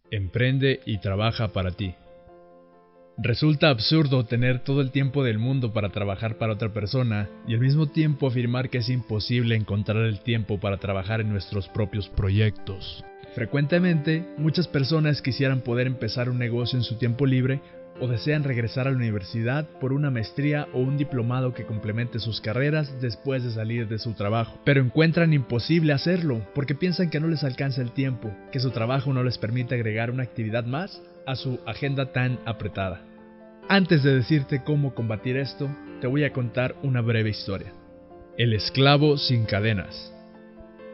Emprende y trabaja para ti. Resulta absurdo tener todo el tiempo del mundo para trabajar para otra persona y al mismo tiempo afirmar que es imposible encontrar el tiempo para trabajar en nuestros propios proyectos. Frecuentemente, muchas personas quisieran poder empezar un negocio en su tiempo libre o desean regresar a la universidad por una maestría o un diplomado que complemente sus carreras después de salir de su trabajo. Pero encuentran imposible hacerlo porque piensan que no les alcanza el tiempo, que su trabajo no les permite agregar una actividad más a su agenda tan apretada. Antes de decirte cómo combatir esto, te voy a contar una breve historia. El esclavo sin cadenas.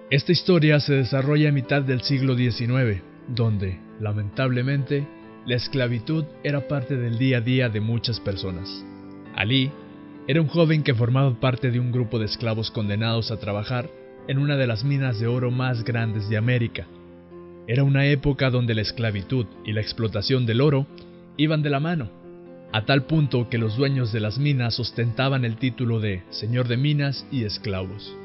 Esta historia se desarrolla a mitad del siglo XIX, donde, lamentablemente, la esclavitud era parte del día a día de muchas personas. Ali era un joven que formaba parte de un grupo de esclavos condenados a trabajar en una de las minas de oro más grandes de América. Era una época donde la esclavitud y la explotación del oro iban de la mano, a tal punto que los dueños de las minas ostentaban el título de señor de minas y esclavos.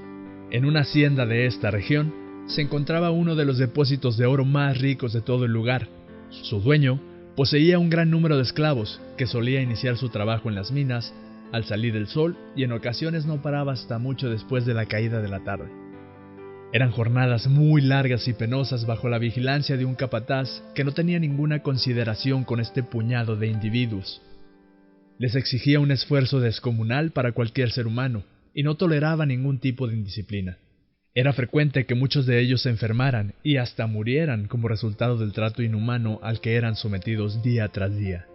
En una hacienda de esta región se encontraba uno de los depósitos de oro más ricos de todo el lugar. Su dueño poseía un gran número de esclavos que solía iniciar su trabajo en las minas al salir del sol y en ocasiones no paraba hasta mucho después de la caída de la tarde. Eran jornadas muy largas y penosas bajo la vigilancia de un capataz que no tenía ninguna consideración con este puñado de individuos. Les exigía un esfuerzo descomunal para cualquier ser humano y no toleraba ningún tipo de indisciplina. Era frecuente que muchos de ellos se enfermaran y hasta murieran como resultado del trato inhumano al que eran sometidos día tras día.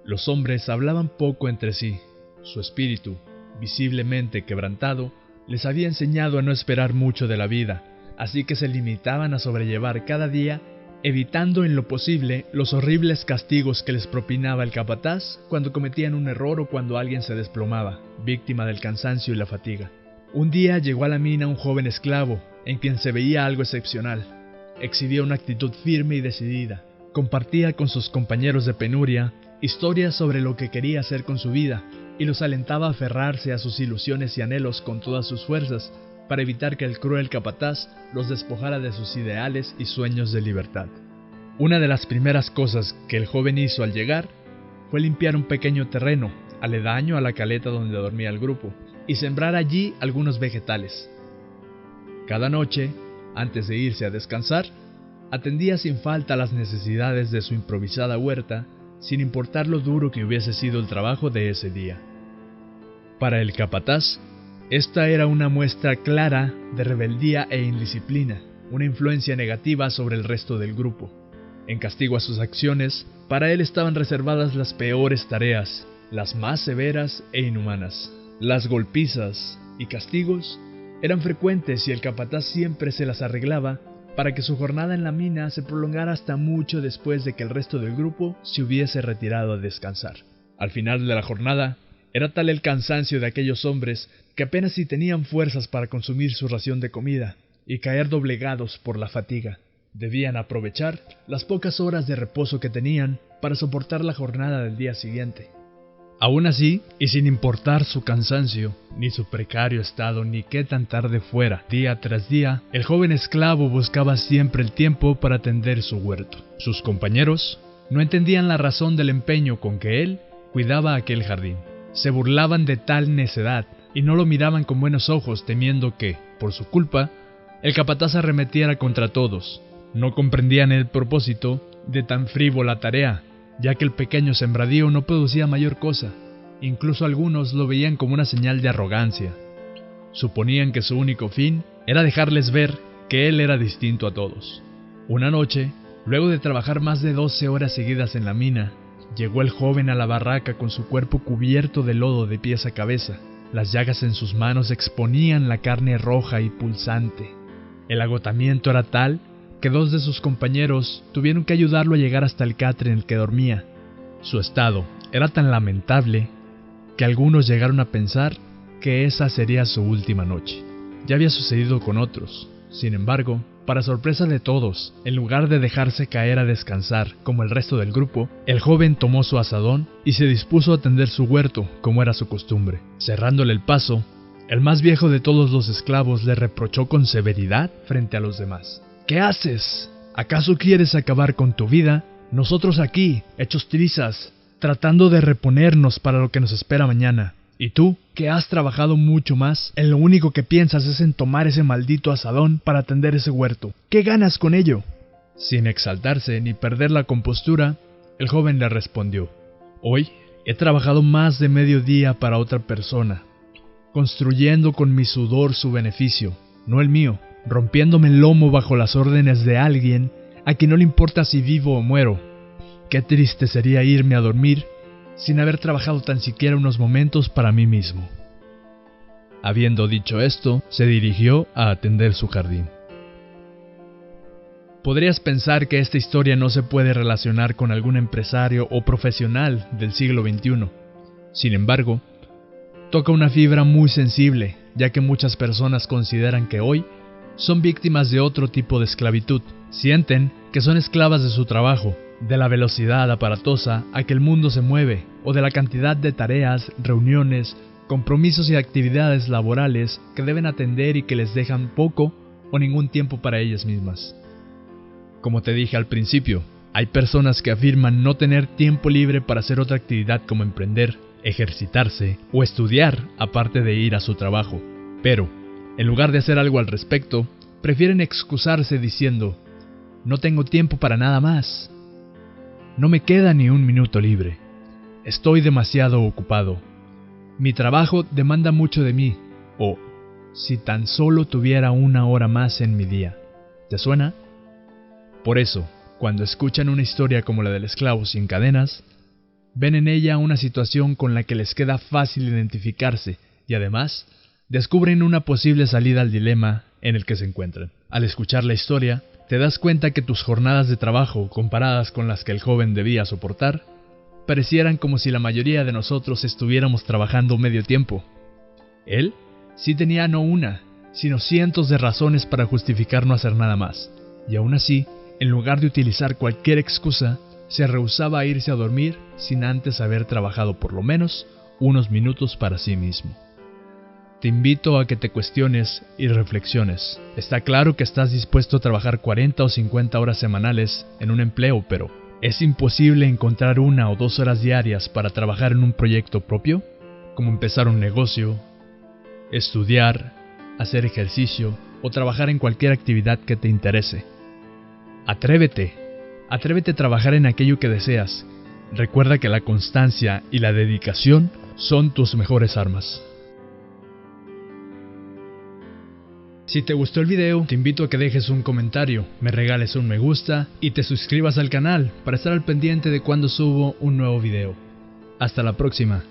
Los hombres hablaban poco entre sí. Su espíritu, visiblemente quebrantado, les había enseñado a no esperar mucho de la vida, así que se limitaban a sobrellevar cada día, evitando en lo posible los horribles castigos que les propinaba el capataz cuando cometían un error o cuando alguien se desplomaba, víctima del cansancio y la fatiga. Un día llegó a la mina un joven esclavo, en quien se veía algo excepcional. Exhibía una actitud firme y decidida. Compartía con sus compañeros de penuria historias sobre lo que quería hacer con su vida, y los alentaba a aferrarse a sus ilusiones y anhelos con todas sus fuerzas, para evitar que el cruel capataz los despojara de sus ideales y sueños de libertad. Una de las primeras cosas que el joven hizo al llegar fue limpiar un pequeño terreno, aledaño a la caleta donde dormía el grupo, y sembrar allí algunos vegetales. Cada noche, antes de irse a descansar, atendía sin falta las necesidades de su improvisada huerta, sin importar lo duro que hubiese sido el trabajo de ese día. Para el capataz, esta era una muestra clara de rebeldía e indisciplina, una influencia negativa sobre el resto del grupo. En castigo a sus acciones, para él estaban reservadas las peores tareas, las más severas e inhumanas. Las golpizas y castigos eran frecuentes y el capataz siempre se las arreglaba para que su jornada en la mina se prolongara hasta mucho después de que el resto del grupo se hubiese retirado a descansar. Al final de la jornada, era tal el cansancio de aquellos hombres que apenas si tenían fuerzas para consumir su ración de comida y caer doblegados por la fatiga. Debían aprovechar las pocas horas de reposo que tenían para soportar la jornada del día siguiente. Aún así, y sin importar su cansancio, ni su precario estado, ni qué tan tarde fuera, día tras día, el joven esclavo buscaba siempre el tiempo para atender su huerto. Sus compañeros no entendían la razón del empeño con que él cuidaba aquel jardín. Se burlaban de tal necedad y no lo miraban con buenos ojos, temiendo que, por su culpa, el capataz arremetiera contra todos. No comprendían el propósito de tan frívola tarea, ya que el pequeño sembradío no producía mayor cosa. Incluso algunos lo veían como una señal de arrogancia. Suponían que su único fin era dejarles ver que él era distinto a todos. Una noche, luego de trabajar más de 12 horas seguidas en la mina, llegó el joven a la barraca con su cuerpo cubierto de lodo de pies a cabeza. Las llagas en sus manos exponían la carne roja y pulsante. El agotamiento era tal que 2 de sus compañeros tuvieron que ayudarlo a llegar hasta el catre en el que dormía. Su estado era tan lamentable que algunos llegaron a pensar que esa sería su última noche. Ya había sucedido con otros. Sin embargo, para sorpresa de todos, en lugar de dejarse caer a descansar como el resto del grupo, el joven tomó su azadón y se dispuso a tender su huerto como era su costumbre. Cerrándole el paso, el más viejo de todos los esclavos le reprochó con severidad frente a los demás. «¿Qué haces? ¿Acaso quieres acabar con tu vida? Nosotros aquí, hechos trizas, tratando de reponernos para lo que nos espera mañana. Y tú, que has trabajado mucho más, en lo único que piensas es en tomar ese maldito asadón para atender ese huerto. ¿Qué ganas con ello? Sin exaltarse ni perder la compostura, el joven le respondió: hoy he trabajado más de medio día para otra persona, construyendo con mi sudor su beneficio, no el mío, rompiéndome el lomo bajo las órdenes de alguien a quien no le importa si vivo o muero. Qué triste sería irme a dormir sin haber trabajado tan siquiera unos momentos para mí mismo. Habiendo dicho esto, se dirigió a atender su jardín. Podrías pensar que esta historia no se puede relacionar con algún empresario o profesional del siglo XXI. Sin embargo, toca una fibra muy sensible, ya que muchas personas consideran que hoy son víctimas de otro tipo de esclavitud. Sienten que son esclavas de su trabajo, de la velocidad aparatosa a que el mundo se mueve, o de la cantidad de tareas, reuniones, compromisos y actividades laborales que deben atender y que les dejan poco o ningún tiempo para ellas mismas. Como te dije al principio, hay personas que afirman no tener tiempo libre para hacer otra actividad como emprender, ejercitarse o estudiar aparte de ir a su trabajo. Pero, en lugar de hacer algo al respecto, prefieren excusarse diciendo: no tengo tiempo para nada más. No me queda ni un minuto libre. Estoy demasiado ocupado. Mi trabajo demanda mucho de mí. O, si tan solo tuviera una hora más en mi día. ¿Te suena? Por eso, cuando escuchan una historia como la del esclavo sin cadenas, ven en ella una situación con la que les queda fácil identificarse y además descubren una posible salida al dilema en el que se encuentran. Al escuchar la historia, te das cuenta que tus jornadas de trabajo, comparadas con las que el joven debía soportar, parecieran como si la mayoría de nosotros estuviéramos trabajando medio tiempo. Él sí tenía no una, sino cientos de razones para justificar no hacer nada más, y aún así, en lugar de utilizar cualquier excusa, se rehusaba a irse a dormir sin antes haber trabajado por lo menos unos minutos para sí mismo. Te invito a que te cuestiones y reflexiones. Está claro que estás dispuesto a trabajar 40 o 50 horas semanales en un empleo, pero ¿es imposible encontrar 1 o 2 horas diarias para trabajar en un proyecto propio? Como empezar un negocio, estudiar, hacer ejercicio o trabajar en cualquier actividad que te interese. Atrévete a trabajar en aquello que deseas. Recuerda que la constancia y la dedicación son tus mejores armas. Si te gustó el video, te invito a que dejes un comentario, me regales un me gusta y te suscribas al canal para estar al pendiente de cuando subo un nuevo video. Hasta la próxima.